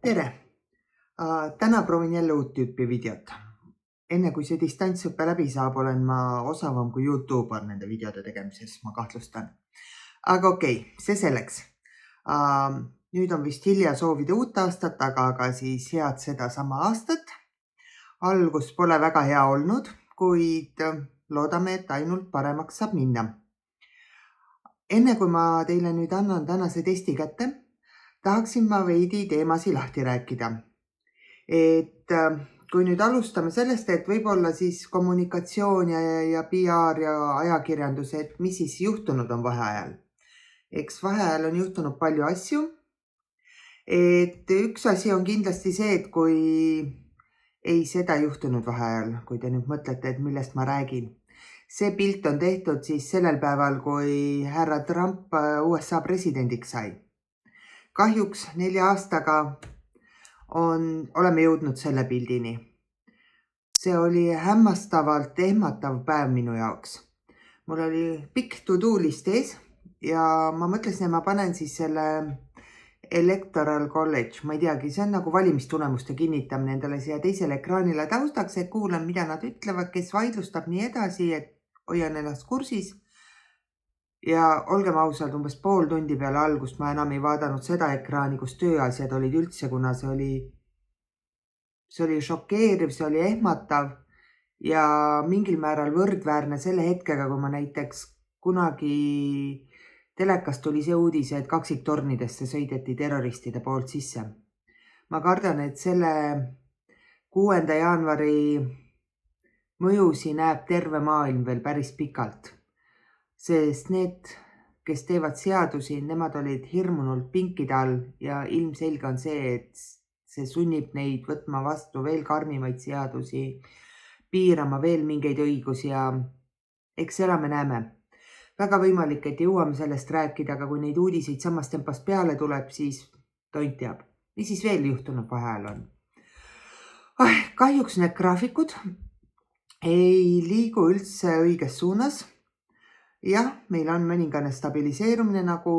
Tere! Täna proovin jälle uut tüüpi videot. Enne kui see distantsõppe läbi saab, olen ma osavam kui YouTuber nende videode tegemises, ma kahtlustan. Aga okei, see selleks. Nüüd on vist hilja soovida uut aastat, aga siis head seda sama aastat. Algus pole väga hea olnud, kuid loodame, et ainult paremaks saab minna. Enne kui ma teile nüüd annan tänase testi kätte, tahaksin ma veidi teemasi lahti rääkida. Et kui nüüd alustame sellest, et võib-olla siis kommunikatsioon ja PR ja ajakirjandus, et mis siis juhtunud on vaheajal. Eks vaheajal on juhtunud palju asju. Et üks asi on kindlasti see, et kui ei seda juhtunud vaheajal, kui te nüüd mõtlete, et millest ma räägin. See pilt on tehtud siis sellel päeval, kui härra Trump USA presidendiks sai. Kahjuks 4 aastaga oleme jõudnud selle pildini. See oli hämmastavalt ehmatav päev minu jaoks. Mul oli pikk to-do list ees ja ma mõtlesin, et ma panen siis selle Electoral College, ma ei teagi, see on nagu valimistulemuste kinnitamine endale siia teisele ekraanile taustaks, et kuulan, mida nad ütlevad, kes vaidlustab nii edasi, et hoian ennast kursis. Ja olgem ausalt, umbes pool tundi peale algust ma enam ei vaadanud seda ekraani, kus tööasjad olid üldse, kuna see oli šokeeriv, see oli ehmatav ja mingil määral võrdväärne selle hetkega, kui ma näiteks kunagi telekast tuli see uudis, et kaksiktornidesse sõideti terroristide poolt sisse. Ma kardan, et selle 6. jaanuari mõjusi näeb terve maailm veel päris pikalt. Sest need, kes teevad seadusi, nemad olid hirmunult pinkide all ja ilmselge on see, et see sunnib neid võtma vastu veel karmimaid seadusi, piirama veel mingeid õigusi ja eks seda me näeme. Väga võimalik, et jõuame sellest rääkida, aga kui neid uudiseid samas tempas peale tuleb, siis tont teab. Mis siis veel juhtunud vaheajal on? Kahjuks need graafikud ei liigu üldse õiges suunas. Jah, meil on mõningane stabiliseerumine, nagu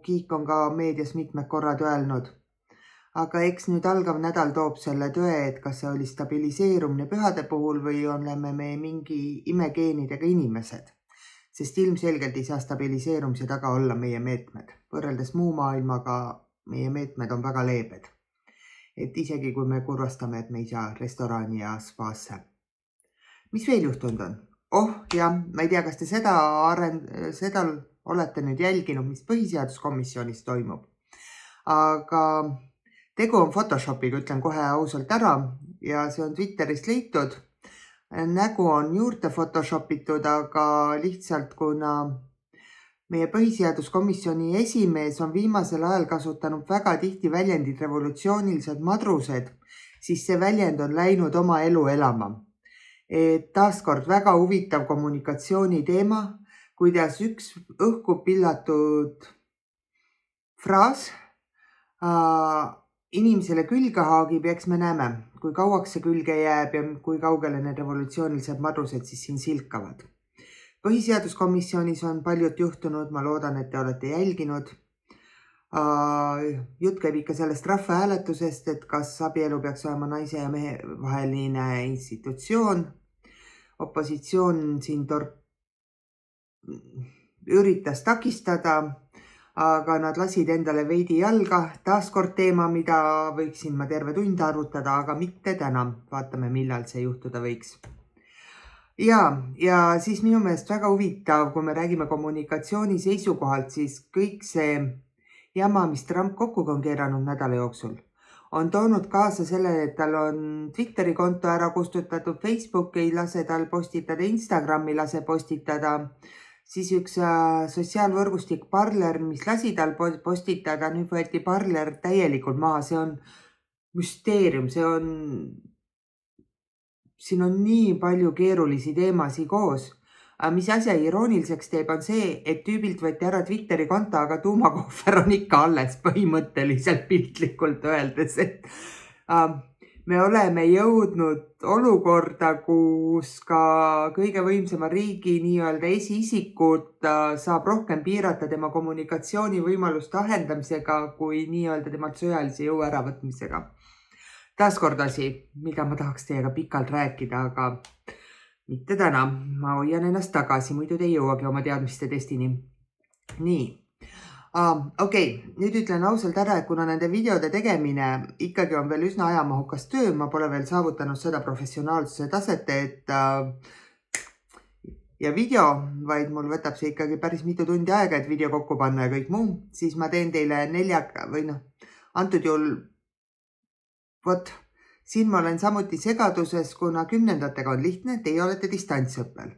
Kiik on ka meedias mitmed korrad öelnud. Aga eks nüüd algav nädal toob selle tõe, et kas see oli stabiliseerumine pühade puhul või oleme me mingi imegeenidega inimesed. Sest ilmselgelt ei saa stabiliseerumise taga olla meie meetmed. Võrreldes muu maailmaga meie meetmed on väga leebed. Et isegi kui me kurvastame, et me ei saa restorani ja spaasse. Mis veel juhtunud on? Ja ma ei tea, kas te seda olete nüüd jälginud, mis põhiseaduskomisjonis toimub. Aga tegu on Photoshopiga, ütlen kohe ausalt ära ja see on Twitterist leitud. Nägu on juurde photoshopitud, aga lihtsalt kuna meie põhiseaduskomisjoni esimees on viimasel ajal kasutanud väga tihti väljendid revolutsioonilised madrused, siis see väljend on läinud oma elu elama. Taaskord väga huvitav kommunikatsiooni teema, kuidas üks õhku pillatud fraas inimesele külge haagib, eks me näeme, kui kauaks see külge jääb ja kui kaugele need revolutsioonilised madrused siis siin silkavad. Põhiseaduskomisjonis on paljud juhtunud, ma loodan, et te olete jälginud. Jutt käib ikka sellest rahvahääletusest, et kas abielu peaks olema naise ja mehe vaheline institutsioon. Opositsioon siin üritas takistada, aga nad lasid endale veidi jalga. Taaskord teema, mida võiksin ma terve tund arutada, aga mitte täna. Vaatame, millal see juhtuda võiks. Ja siis minu meelest väga huvitav, kui me räägime kommunikatsiooni seisukohalt, siis kõik see jama, mis Trump kokku on keeranud nädala jooksul, on toonud kaasa selle, et tal on Twitteri konto ära kustutatud, Facebook ei lase tal postitada, Instagrami lase postitada, siis üks sotsiaalvõrgustik Parler, mis lasi tal postitada, nüüd võeti Parler täielikult maha, see on müsteerium, siin on nii palju keerulisi teemasi koos. Aga mis asja irooniliseks teeb on see, et tüübilt võeti ära Twitteri konto, aga tuumakohver on ikka alles põhimõtteliselt piltlikult öeldes. me oleme jõudnud olukorda, kus ka kõige võimsama riigi nii-öelda esiisikud saab rohkem piirata tema kommunikatsioonivõimaluste ahendamisega kui nii-öelda temalt sõjalise jõu äravõtmisega. Taaskord asi, mida ma tahaks teiega pikalt rääkida, aga mitte täna. Ma hoian ennast tagasi, muidu te ei jõuagi oma teadmiste testini. Nii. Okei, nüüd ütlen ausalt ära, et kuna nende videode tegemine ikkagi on veel üsna ajamahukas töö, ma pole veel saavutanud seda professionaalsuse taset, et ja video, vaid mul võtab see ikkagi päris mitu tundi aega, et video kokku panna ja kõik muu, siis ma teen teile antud juhul, siin ma olen samuti segaduses, kuna 10. on lihtne, teie olete distantsõppel.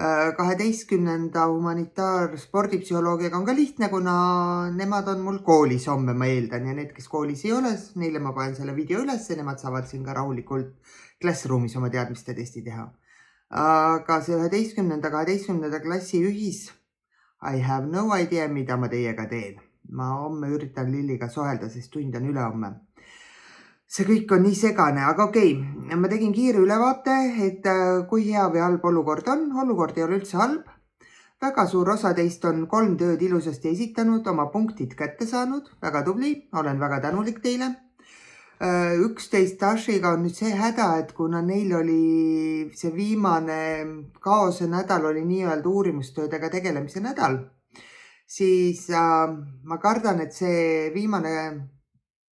12. humanitaarspordipsühholoogiaga on ka lihtne, kuna nemad on mul koolis homme, ma eeldan, ja need, kes koolis ei ole, neile ma panen selle video üles ja nemad saavad siin ka rahulikult klassruumis oma teadmiste testi teha. Aga see 11. 12. klassi ühis, I have no idea, mida ma teiega teen. Ma homme üritan Lilliga sohelda, sest tund on ülehomme. See kõik on nii segane, aga okei, ma tegin kiire ülevaate, et kui hea või halb olukord on. Olukord ei ole üldse halb. Väga suur osa teist on 3 tööd ilusasti esitanud, oma punktid kätte saanud. Väga tubli, olen väga tänulik teile. 11 Tashiga on nüüd see häda, et kuna neil oli see viimane kaose nädal oli nii-öelda uurimustöödega tegelemise nädal, siis ma kardan, et see viimane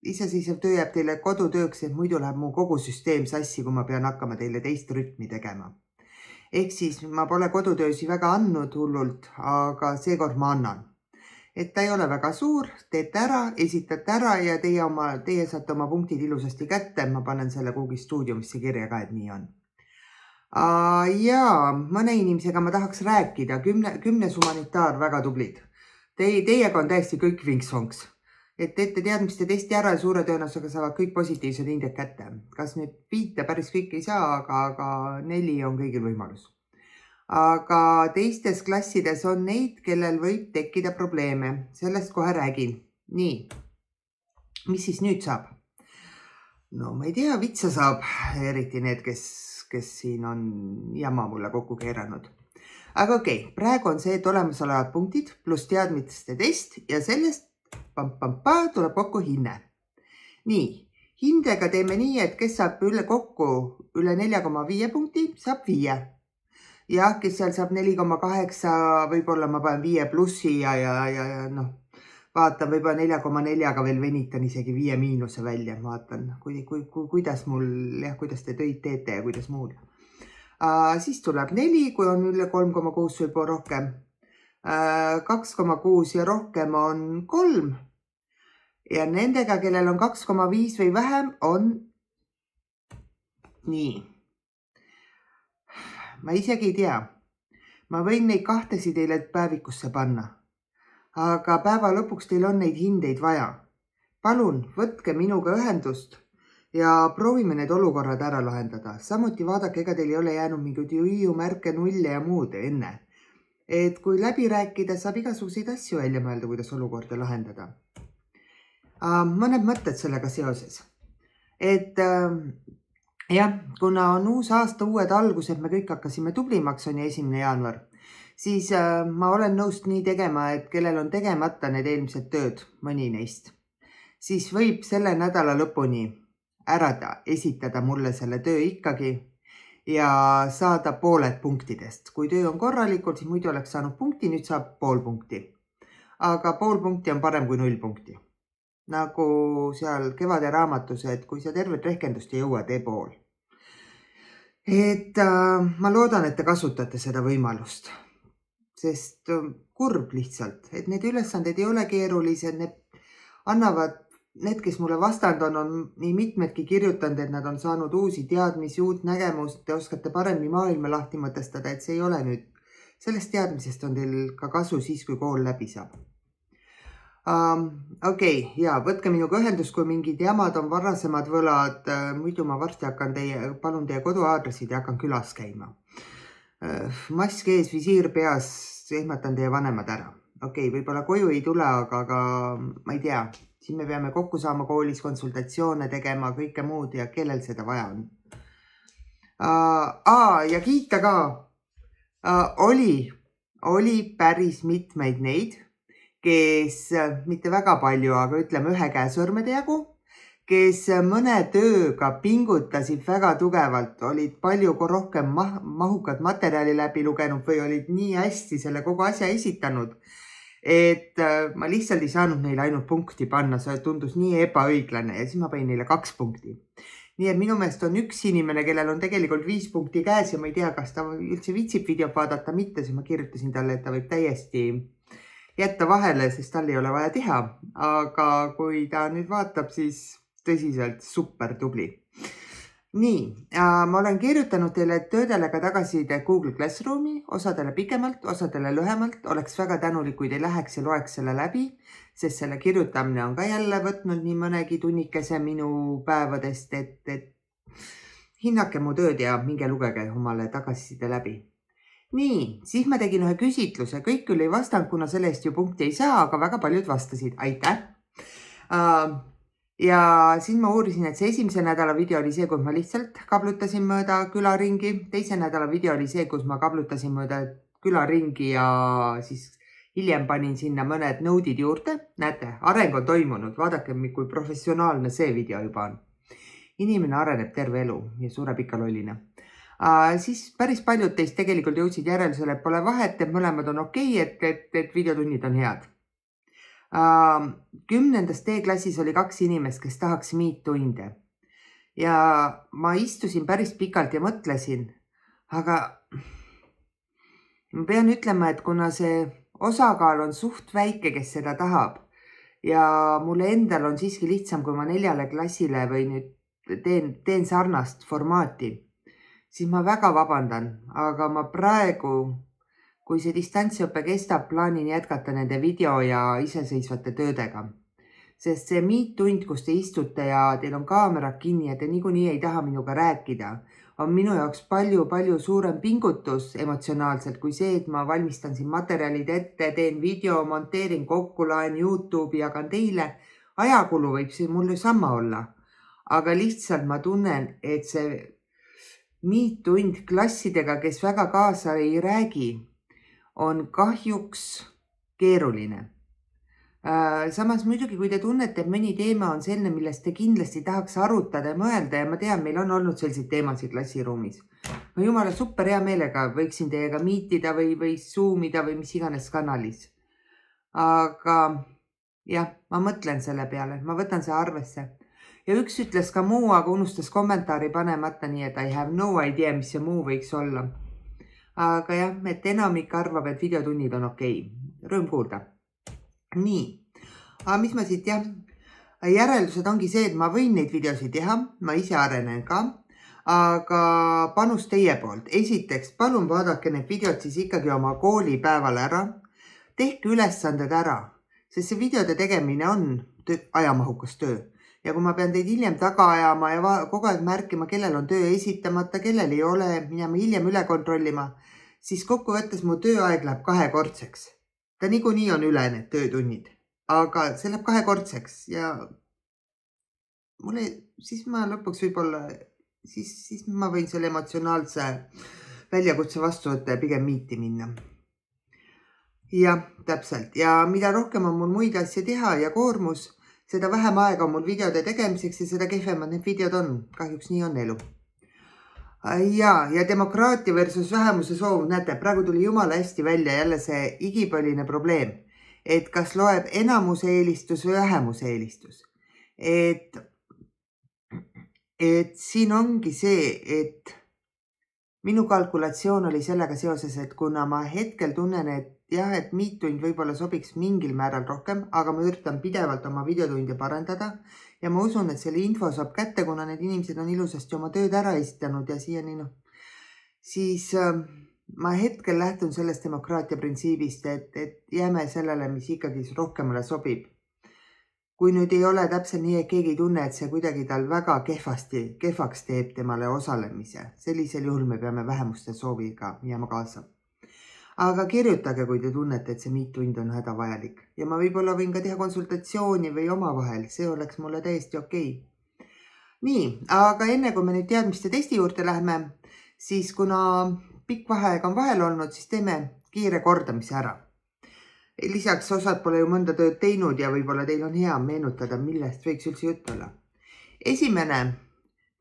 iseseisev töö jääb teile kodutööks, et muidu läheb mu kogu süsteem sassi, kui ma pean hakkama teile teist rütmi tegema. Ehk siis ma pole kodutöösi väga andnud hullult, aga seekord ma annan. Et ta ei ole väga suur, teete ära, esitate ära ja teie saate oma punktid ilusasti kätte. Ma panen selle kuhugi stuudiumisse kirja ka, et nii on. Ja mõne inimesega ma tahaks rääkida. 10. humanitaar, väga tublid. Teiega on täiesti kõik vinks-vonks. Et teete teadmiste testi ära ja suure tõenäosusega saavad kõik positiivsed hinded kätte. Kas nüüd 5 päris kõik ei saa, aga 4 on kõigil võimalus. Aga teistes klassides on neid, kellel võib tekkida probleeme. Sellest kohe räägin. Nii, mis siis nüüd saab? No ma ei tea, vitsa saab, eriti need, kes siin on jama mulle kokku keeranud. Aga okei, praegu on see, et olemasolevad punktid pluss teadmiste test ja sellest tuleb kokku hinne. Nii, hindega teeme nii, et kes saab kokku üle 4,5 punkti, saab 5. Ja kes seal saab 4,8, võib-olla ma panen 5 plussi ja vaatan võib-olla 4,4-ga veel venitan isegi 5 miinuse välja. Vaatan, kuidas te töid teete ja kuidas muud. Siis tuleb 4, kui on üle 3,6 võib rohkem. 2,6 ja rohkem on 3. Ja nendega, kellel on 2,5 või vähem, on nii. Ma isegi ei tea. Ma võin neid 2 teile päevikusse panna. Aga päeva lõpuks teil on neid hindeid vaja. Palun, võtke minuga ühendust ja proovime need olukorrad ära lahendada. Samuti vaadake, ega teil ei ole jäänud mingid märke, nulle ja muud enne. Et kui läbi rääkida, saab igasuguseid asju välja mõelda, kuidas olukorda lahendada. Mõned mõtted sellega seoses. Et jah, kuna on uus aasta, uued algused, me kõik hakkasime tublimaks, on 1. jaanuar, siis ma olen nõust nii tegema, et kellel on tegemata need eelmised tööd, mõni neist, siis võib selle nädala lõpuni ära esitada mulle selle töö ikkagi ja saada pooled punktidest. Kui töö on korralikult, siis muidu oleks saanud punkti, nüüd saab pool punkti. Aga pool punkti on parem kui 0 punkti. Nagu seal kevade raamatus, et kui sa tervet rehkendust ei jõua, tee pool. Et ma loodan, et te kasutate seda võimalust, sest kurb lihtsalt, et need ülesanded ei ole keerulised, need annavad, need, kes mulle vastand on nii mitmedki kirjutanud, et nad on saanud uusi teadmisi, uut nägemust, te oskate paremini maailma lahti mõtestada, et see ei ole nüüd, sellest teadmisest on teil ka kasu siis, kui kool läbi saab. Okei, ja võtke minuga ühendust, kui mingid jamad on varasemad võlad, muidu ma varsti palun teie koduaadressid ja hakkan külas käima. Mask ees, visiir peas, ehmatan teie vanemad ära. Okei, võib-olla koju ei tule, aga ma ei tea, Siin me peame kokku saama koolis, konsultatsioone tegema, kõike muud ja kellel seda vaja on. Ja kiita ka. Oli päris mitmeid neid, kes mitte väga palju, aga ütleme ühe käe sõrmede jagu, kes mõne tööga pingutasid väga tugevalt, olid palju rohkem mahukad materjali läbi lugenud või olid nii hästi selle kogu asja esitanud, et ma lihtsalt ei saanud neile ainult punkti panna, see tundus nii ebaõiglane ja siis ma panin neile 2 punkti. Nii et minu meelest on üks inimene, kellel on tegelikult 5 punkti käes ja ma ei tea, kas ta üldse viitsib videot vaadata mitte, siis ma kirjutasin talle, et ta võib täiesti jätta vahele, sest tal ei ole vaja teha. Aga kui ta nüüd vaatab, siis tõsiselt super tubli. Nii, ma olen kirjutanud teile töödele ka tagasiside Google Classroomi, osadele pikemalt, osadele lühemalt. Oleks väga tänulik, kui te läheks ja loeks selle läbi, sest selle kirjutamine on ka jälle võtnud nii mõnegi tunnikese minu päevadest, et hinnake mu tööd ja minge lugege omale tagasiside läbi. Nii, siis ma tegin ühe küsitluse, kõik küll ei vastanud, kuna selle eest ju punkti ei saa, aga väga paljud vastasid. Aitäh! Ja siis ma uurisin, et see esimese nädala video oli see, kus ma lihtsalt kablutasin mööda külaringi. Teise nädala video oli see, kus ma kablutasin mööda külaringi ja siis hiljem panin sinna mõned node'id juurde. Näete, areng on toimunud. Vaadake, kui professionaalne see video juba on. Inimene areneb terve elu ja sureb ikka lollina. Siis päris paljud teist tegelikult jõudsid järeldusele, et pole vahet, et mõlemad on okei, et videotunnid on head. 10. D-klassis oli 2 inimest, kes tahaks meet-tunde ja ma istusin päris pikalt ja mõtlesin, aga ma pean ütlema, et kuna see osakaal on suht väike, kes seda tahab ja mulle endal on siiski lihtsam, kui ma 4 klassile või nüüd teen sarnast formaati, siis ma väga vabandan, aga ma praegu, kui see distantsõppe kestab, plaanin jätkata nende video ja iseseisvate töödega. Sest see meet-tund, kus te istute ja teil on kaamerad kinni ja te niikuinii ei taha minuga rääkida, on minu jaoks palju suurem pingutus emotsionaalselt kui see, et ma valmistan siin materjalid ette, teen video, monteerin kokku, laen YouTube'i, jagan teile. Ajakulu võib see mulle sama olla, aga lihtsalt ma tunnen, et see meet-tund klassidega, kes väga kaasa ei räägi, on kahjuks keeruline. Samas muidugi, kui te tunnete, et mõni teema on selline, millest te kindlasti tahaks arutada ja mõelda ja ma tean, meil on olnud selliseid teemasid klassiruumis. Ma jumala super hea meelega võiksin teiega meetida või zoomida või mis iganes kanalis. Aga jah, ma mõtlen selle peale, ma võtan see arvesse. Ja üks ütles ka muu, aga unustas kommentaari panemata, nii et I have no idea, mis see muu võiks olla. Aga jah, et enamik arvab, et videotunnid on okei. Rõõm kuulda. Nii, mis ma siit järeldused ongi see, et ma võin neid videosid teha, ma ise arenen ka, aga panus teie poolt. Esiteks, palun vaadake need videod siis ikkagi oma koolipäeval ära, tehke ülesanded ära, sest see videode tegemine on ajamahukas töö. Ja kui ma pean teid hiljem taga ajama ja kogu aeg märkima, kellel on töö esitamata, kellel ei ole, minema hiljem üle kontrollima, siis kokkuvõttes mu tööaeg läheb 2-kordseks. Ta niikuinii on üle need töötunnid, aga see läheb 2-kordseks ja siis ma lõpuks võib-olla, siis ma võin selle emotsionaalse väljakutse vastu võtta ja pigem miiti minna. Jah, täpselt. Ja mida rohkem on mul muid asja teha ja koormus, seda vähem aega on mul videode tegemiseks ja seda kehvemad need videod on. Kahjuks nii on elu. Ja demokraatia versus vähemuse soov. Näete, praegu tuli jumala hästi välja jälle see igipõline probleem. Et kas loeb enamuse eelistus või vähemuse eelistus. Et siin ongi see, et minu kalkulatsioon oli sellega seoses, et kuna ma hetkel tunnen, et jah, et meet-tund võib-olla sobiks mingil määral rohkem, aga ma üritan pidevalt oma videotunde parandada ja ma usun, et selle info saab kätte, kuna need inimesed on ilusasti oma tööd ära esitanud ja siiani siis ma hetkel lähtun sellest demokraatia printsiibist, et jääme sellele, mis ikkagi rohkemale sobib. Kui nüüd ei ole täpselt nii, et keegi ei tunne, et see kuidagi tal väga kehvaks teeb temale osalemise, sellisel juhul me peame vähemuste sooviga jääma kaasa. Aga kirjutage, kui te tunnete, et see miittund on hädavajalik. Ja ma võib-olla võin ka teha konsultatsiooni või omavahel, see oleks mulle täiesti okei. Nii, aga enne kui me nüüd teadmiste testi juurde lähme, siis kuna pikk vaheaeg on vahel olnud, siis teeme kiire kordamise ära. Lisaks osad pole ju mõnda tööd teinud ja võib-olla teil on hea meenutada, millest võiks üldse jutt olla. Esimene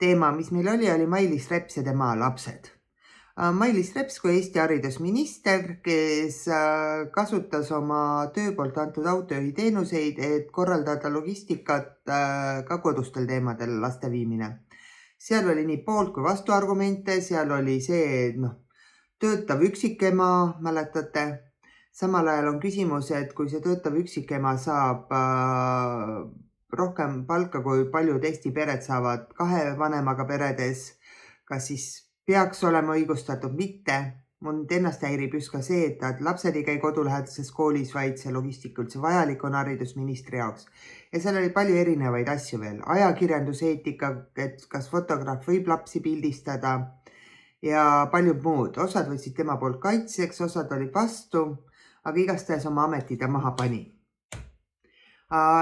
teema, mis meil oli Mailis Reps ja tema lapsed. Mailis Reps kui Eesti haridusminister, kes kasutas oma töö poolt antud autojuhi teenuseid, et korraldada logistikat ka kodustel teemadel laste viimine. Seal oli nii poolt kui vastuargumente, seal oli see, töötav üksikema, mäletate. Samal ajal on küsimus, et kui see töötav üksikema saab rohkem palka, kui paljud Eesti pered saavad 2 vanemaga peredes, kas siis peaks olema õigustatud mitte. Mund ennast häirib just ka see, et lapsed ei käi kodulähedases koolis, vaid see logistika üldse vajalik on haridusministri jaoks. Ja seal oli palju erinevaid asju veel. Ajakirjanduseetika, et kas fotograaf võib lapsi pildistada ja paljud muud. Osad võtsid tema poolt kaitseks, osad olid vastu, aga igastahes oma ametid ja maha pani.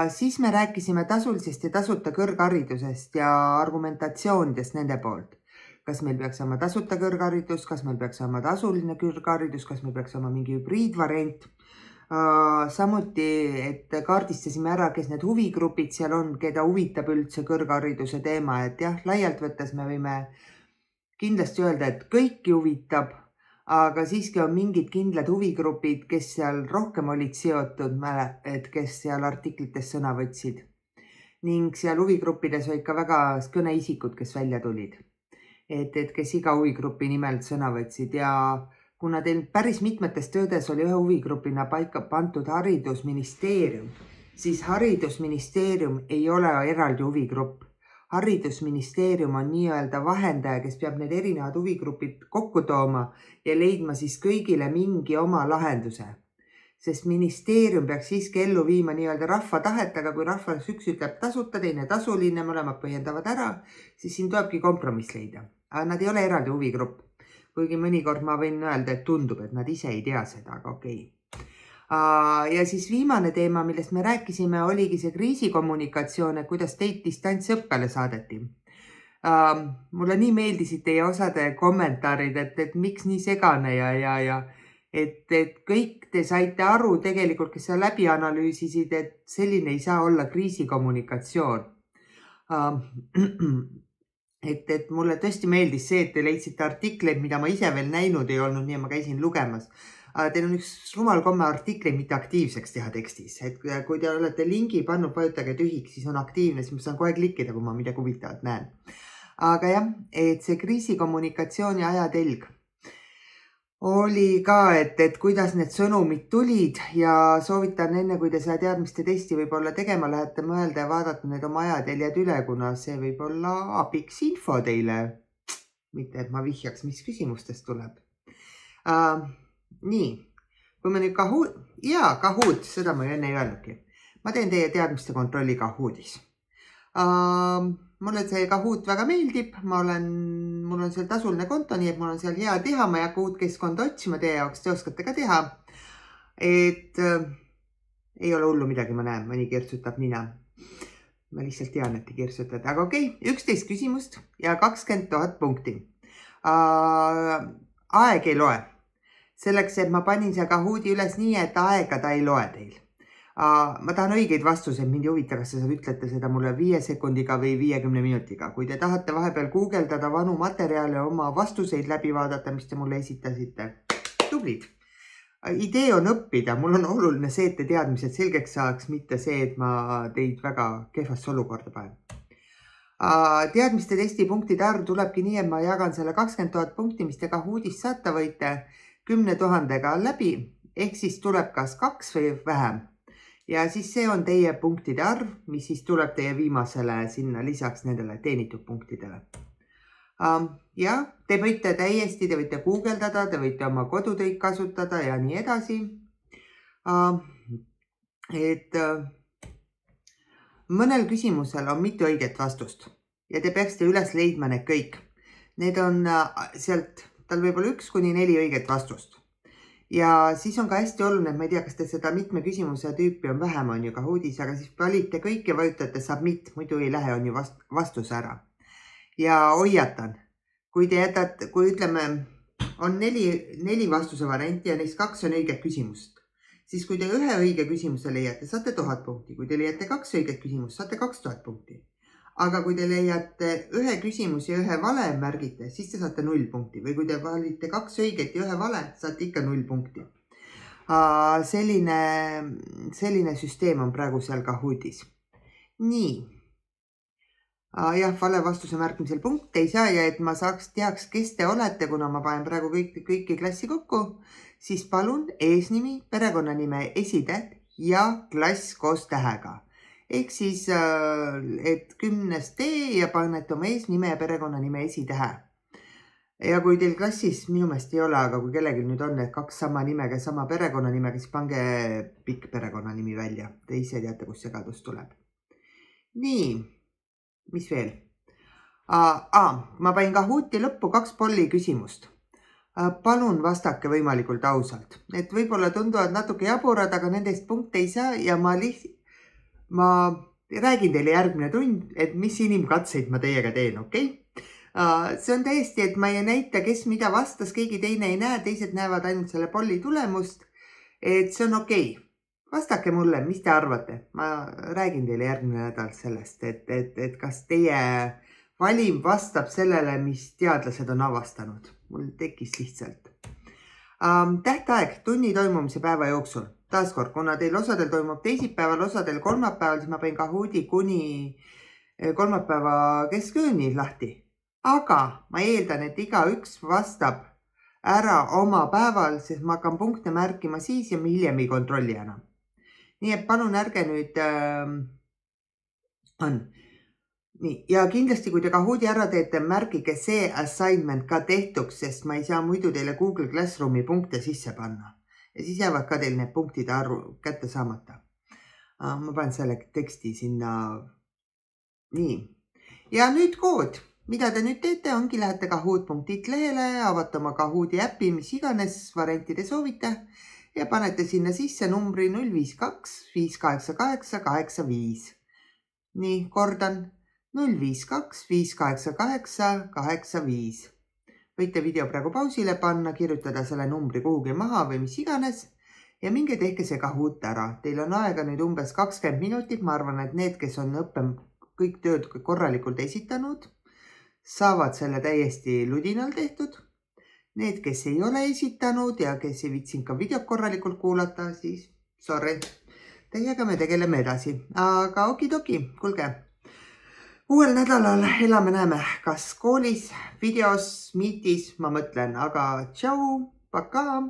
Siis me rääkisime tasulisest ja tasuta kõrgharidusest ja argumentatsioonidest nende poolt. Kas meil peaks olema tasuta kõrgharidus, kas meil peaks olema tasuline kõrgharidus, kas meil peaks olema mingi hübriidvariant. Samuti, et kaardistasime ära, kes need huvigrupid seal on, keda huvitab üldse kõrghariduse teema, et jah, laialt võttes me võime kindlasti öelda, et kõiki huvitab, aga siiski on mingid kindlad huvigrupid, kes seal rohkem olid seotud, et kes seal artiklites sõna võtsid. Ning seal huvigruppides olid ka väga kõneisikud, kes välja tulid. Et kes iga huvigrupi nimel sõna võtsid ja kuna teil päris mitmetes töödes oli ühe huvigrupina paika pandud haridusministeerium, siis haridusministeerium ei ole eraldi huvigrupp. Haridusministeerium on nii-öelda vahendaja, kes peab need erinevad huvigrupid kokku tooma ja leidma siis kõigile mingi oma lahenduse. Sest ministeerium peaks siiski ellu viima nii-öelda rahva tahet, aga kui rahvas üks ütleb tasuta, teine tasuline, mõlemad põhjendavad ära, siis siin tulebki kompromiss leida. Aga nad ei ole eraldi huvigrupp. Kuigi mõnikord ma võin öelda, et tundub, et nad ise ei tea seda, aga okei. Ja siis viimane teema, millest me rääkisime, oligi see kriisikommunikatsioon, et kuidas teid distantsõppele saadeti. Mulle nii meeldisid teie osade kommentaarid, et miks nii segane ja et kõik te saite aru tegelikult, kes seal läbi analüüsisid, et selline ei saa olla kriisikommunikatsioon. Et mulle tõesti meeldis see, et te leidsite artikleid, mida ma ise veel näinud ei olnud, nii ma käisin lugemas. Teil on üks rumal komme artikleid mitte aktiivseks teha tekstis. Et kui te olete lingi pannud, vajutage tühiks, siis on aktiivne, siis ma saan kohe klikkida, kui ma midagi huvitavat näen. Aga jah, et see kriisikommunikatsiooni ajatelg oli ka, et kuidas need sõnumid tulid ja soovitan enne, kui te seda teadmiste testi võib-olla tegema lähete, mõelda ja vaadata need oma ajateljed üle, kuna see võib olla abiks info teile. Mitte, et ma vihjaks, mis küsimustest tuleb. Nii, kui me nüüd Kahoot, seda ma enne ei öelnudki. Ma teen teie teadmiste kontrolli Kahootis. Mulle see Kahoot väga meeldib, mul on seal tasuline konto, nii et mul on seal hea teha, ma ei hakka uut keskkonda otsima teie jaoks, te oskate ka teha. Et ei ole hullu midagi, ma näen, mõni kirtsutab nina. Ma lihtsalt tean, et te kirtsutate, aga okei, 11 küsimust ja 20 000 punkti. Aeg ei loe. Selleks, et ma panin see Kahooti üles nii, et aega ta ei loe teil. Ma tahan õigeid vastuseid, mind ei huvita, kas te ütlete seda mulle 5 sekundiga või 50 minutiga. Kui te tahate vahepeal guugeldada vanu materjale, oma vastuseid läbi vaadata, mis te mulle esitasite, tublid. Idee on õppida, mul on oluline see, et te teadmised selgeks saaks, mitte see, et ma teid väga kehvasse olukorda panen. Teadmiste testi punktide arv tulebki nii, et ma jagan selle 20 000 punkti, mis te Kahootist saata võite 10 000-ga läbi, ehk siis tuleb kas 2 või vähem. Ja siis see on teie punktide arv, mis siis tuleb teie viimasele sinna lisaks nendele teenitud punktidele. Ja te võite täiesti, te võite guugeldada, te võite oma kodutöid kasutada ja nii edasi. Et mõnel küsimusel on mitu õiget vastust ja te peaksite üles leidma need kõik. Need on sealt, tal võib olla 1 kuni 4 õiget vastust. Ja siis on ka hästi oluline, et ma ei tea, kas te seda mitme küsimuse tüüpi on vähem, on ju Kahoodis, aga siis valite kõik ja vajutate submit, muidu ei lähe, on ju vastus ära. Ja hoiatan, kui te jätate, kui ütleme, on neli vastuse varianti ja neist 2 on õiget küsimust, siis kui te ühe õige küsimuse leiate, saate 1000 punkti. Kui te leiate 2 õiget küsimust, saate 2000 punkti. Aga kui te leiate ühe küsimuse ja ühe vale märgite, siis te saate 0 punkti. Või kui te valite 2 õiget ja ühe vale, saate ikka 0 punkti. Selline süsteem on praegu seal Kahoodis. Nii. Jah, vale vastuse märkimisel punkte ei saa ja et ma teaks, kes te olete, kuna ma panen praegu kõiki klassi kokku, siis palun eesnimi, perekonnanime esitäht ja klass koos tähega. Ehk siis, et 10 D ja panete oma eesnime ja perekonnanime esitähe. Ja kui teil klassis minu meelest ei ole, aga kui kellelgi nüüd on need 2 sama nimega, sama perekonnanimega, siis pange pikk perekonnanimi välja. Te ise teate, kus segadus tuleb. Nii, mis veel? Ma panin Kahooti lõppu 2 polli küsimust. Palun vastake võimalikult ausalt. Et võib-olla tunduvad natuke jaburad, aga nendest punkte ei saa ja ma räägin teile järgmine tund, et mis inimkatseid ma teiega teen, okei? See on täiesti, et ma ei näita, kes mida vastas, keegi teine ei näe, teised näevad ainult selle polli tulemust. Et see on okei. Vastake mulle, mis te arvate? Ma räägin teile järgmine nädal sellest, et kas teie valim vastab sellele, mis teadlased on avastanud. Mul tekkis lihtsalt. Tähtaeg tunni toimumise päeva jooksul. Taaskord, kuna teil osadel toimub teisipäeval, osadel kolmapäeval, siis ma panin Kahoodi kuni kolmapäeva keskööni lahti. Aga ma eeldan, et igaüks vastab ära oma päeval, sest ma hakkan punkte märkima siis ja hiljem ei kontrolli enam. Nii et palun ärge nüüd on. Nii, ja kindlasti, kui te Kahoodi ära teete, märgige see assignment ka tehtuks, sest ma ei saa muidu teile Google Classroomi punkte sisse panna. Ja siis jäävad ka teil need punktide arvu kätte saamata. Ma panen selle teksti sinna. Nii. Ja nüüd kood. Mida te nüüd teete, ongi lähete kahoot.it lehele, avate oma Kahoodi äpi, mis iganes varianti te soovite ja panete sinna sisse numbri 052 588 85. Nii, kordan 052 588 85. Võite video praegu pausile panna, kirjutada selle numbri kuhugi maha või mis iganes ja minge tehke see Kahoot ära. Teil on aega nüüd umbes 20 minutit. Ma arvan, et need, kes on kõik tööd korralikult esitanud, saavad selle täiesti ludinal tehtud. Need, kes ei ole esitanud ja kes ei viitsinud ka videot korralikult kuulata, siis sorry. Teiega me tegeleme edasi. Aga okidoki, kuulge. Uuel nädalal elame-näeme, kas koolis, videos, Meetis, ma mõtlen, aga tšau, pakaa!